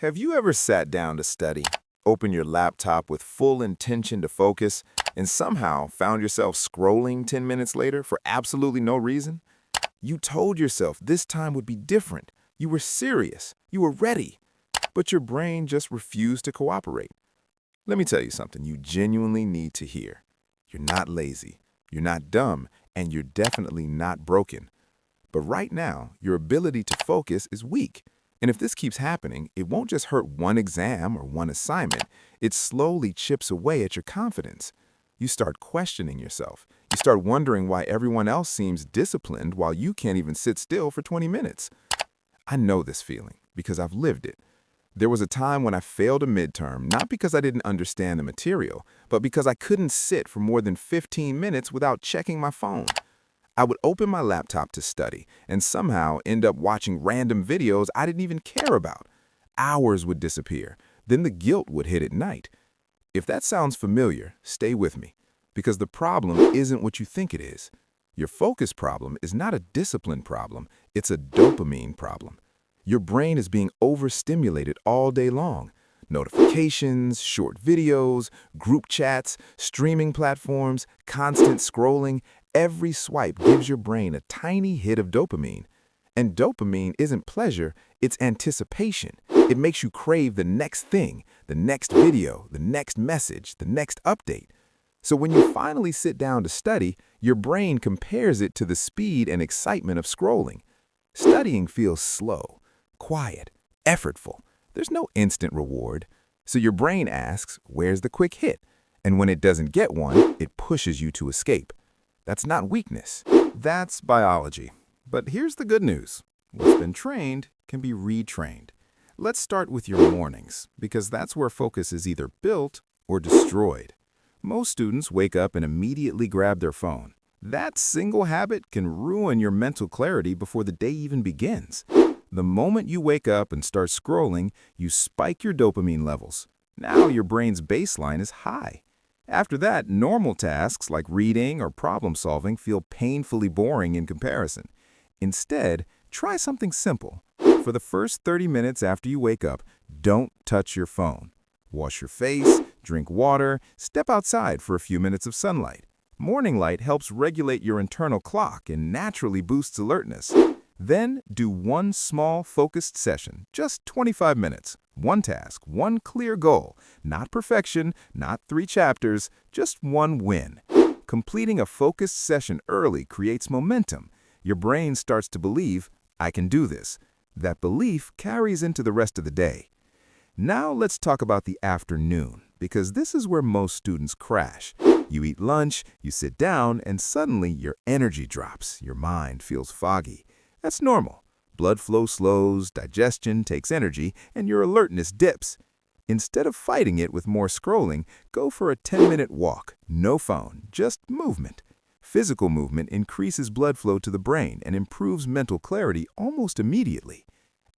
Have you ever sat down to study, opened your laptop with full intention to focus, and somehow found yourself scrolling 10 minutes later for absolutely no reason? You told yourself this time would be different. You were serious. You were ready. But your brain just refused to cooperate. Let me tell you something you genuinely need to hear. You're not lazy. You're not dumb. And you're definitely not broken. But right now, your ability to focus is weak. And if this keeps happening, it won't just hurt one exam or one assignment. It slowly chips away at your confidence. You start questioning yourself. You start wondering why everyone else seems disciplined while you can't even sit still for 20 minutes. I know this feeling because I've lived it. There was a time when I failed a midterm, not because I didn't understand the material, but because I couldn't sit for more than 15 minutes without checking my phone. I would open my laptop to study and somehow end up watching random videos I didn't even care about. Hours would disappear. Then the guilt would hit at night. If that sounds familiar, stay with me, because the problem isn't what you think it is. Your focus problem is not a discipline problem, it's a dopamine problem. Your brain is being overstimulated all day long. Notifications, short videos, group chats, streaming platforms, constant scrolling. Every swipe gives your brain a tiny hit of dopamine. And dopamine isn't pleasure, it's anticipation. It makes you crave the next thing, the next video, the next message, the next update. So when you finally sit down to study, your brain compares it to the speed and excitement of scrolling. Studying feels slow, quiet, effortful. There's no instant reward. So your brain asks, where's the quick hit? And when it doesn't get one, it pushes you to escape. That's not weakness. That's biology. But here's the good news. What's been trained can be retrained. Let's start with your mornings, because that's where focus is either built or destroyed. Most students wake up and immediately grab their phone. That single habit can ruin your mental clarity before the day even begins. The moment you wake up and start scrolling, you spike your dopamine levels. Now your brain's baseline is high. After that, normal tasks like reading or problem solving feel painfully boring in comparison. Instead, try something simple. For the first 30 minutes after you wake up, don't touch your phone. Wash your face, drink water, step outside for a few minutes of sunlight. Morning light helps regulate your internal clock and naturally boosts alertness. Then do one small focused session, just 25 minutes. One task, one clear goal. Not perfection, not 3 chapters, just one win. Completing a focused session early creates momentum. Your brain starts to believe, I can do this. That belief carries into the rest of the day. Now let's talk about the afternoon, because this is where most students crash. You eat lunch, you sit down, and suddenly your energy drops. Your mind feels foggy. That's normal. Blood flow slows, digestion takes energy, and your alertness dips. Instead of fighting it with more scrolling, go for a 10-minute walk. No phone, just movement. Physical movement increases blood flow to the brain and improves mental clarity almost immediately.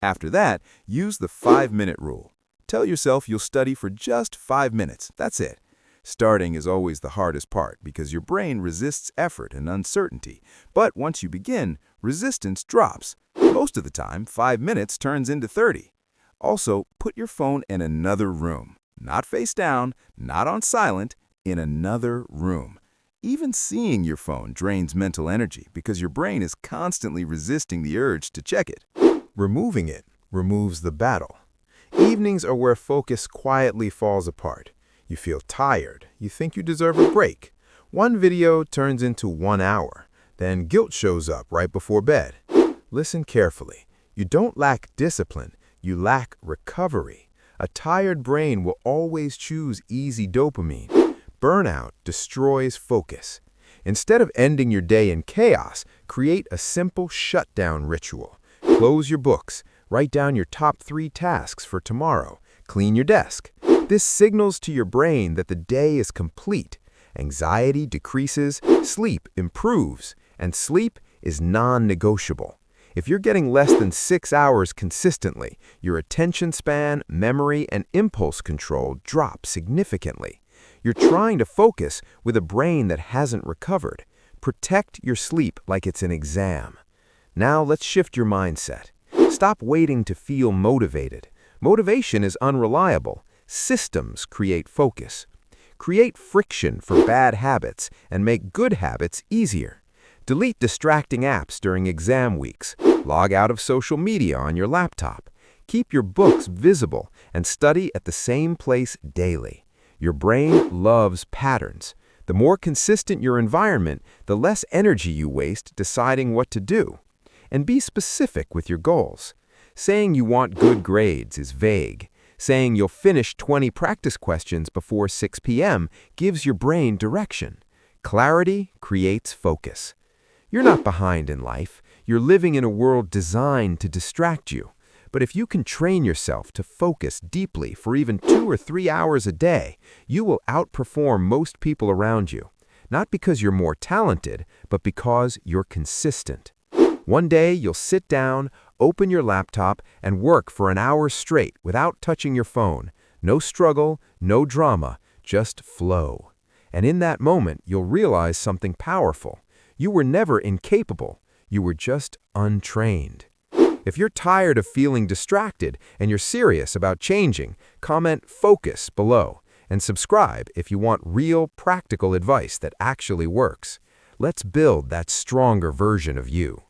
After that, use the 5-minute rule. Tell yourself you'll study for just 5 minutes. That's it. Starting is always the hardest part because your brain resists effort and uncertainty. But once you begin, resistance drops. Most of the time, 5 minutes turns into 30. Also, put your phone in another room. Not face down, not on silent, in another room. Even seeing your phone drains mental energy because your brain is constantly resisting the urge to check it. Removing it removes the battle. Evenings are where focus quietly falls apart. You feel tired. You think you deserve a break. One video turns into 1 hour. Then guilt shows up right before bed. Listen carefully. You don't lack discipline. You lack recovery. A tired brain will always choose easy dopamine. Burnout destroys focus. Instead of ending your day in chaos, create a simple shutdown ritual. Close your books. Write down your top 3 tasks for tomorrow. Clean your desk. This signals to your brain that the day is complete. Anxiety decreases, sleep improves, and sleep is non-negotiable. If you're getting less than 6 hours consistently, your attention span, memory, and impulse control drop significantly. You're trying to focus with a brain that hasn't recovered. Protect your sleep like it's an exam. Now let's shift your mindset. Stop waiting to feel motivated. Motivation is unreliable. Systems create focus. Create friction for bad habits and make good habits easier. Delete distracting apps during exam weeks. Log out of social media on your laptop. Keep your books visible and study at the same place daily. Your brain loves patterns. The more consistent your environment, the less energy you waste deciding what to do. And be specific with your goals. Saying you want good grades is vague. Saying you'll finish 20 practice questions before 6 p.m. gives your brain direction. Clarity creates focus. You're not behind in life. You're living in a world designed to distract you. But if you can train yourself to focus deeply for even 2 or 3 hours a day, you will outperform most people around you. Not because you're more talented, but because you're consistent. One day you'll sit down, open your laptop, and work for an hour straight without touching your phone. No struggle, no drama, just flow. And in that moment, you'll realize something powerful. You were never incapable. You were just untrained. If you're tired of feeling distracted and you're serious about changing, comment "focus" below and subscribe if you want real, practical advice that actually works. Let's build that stronger version of you.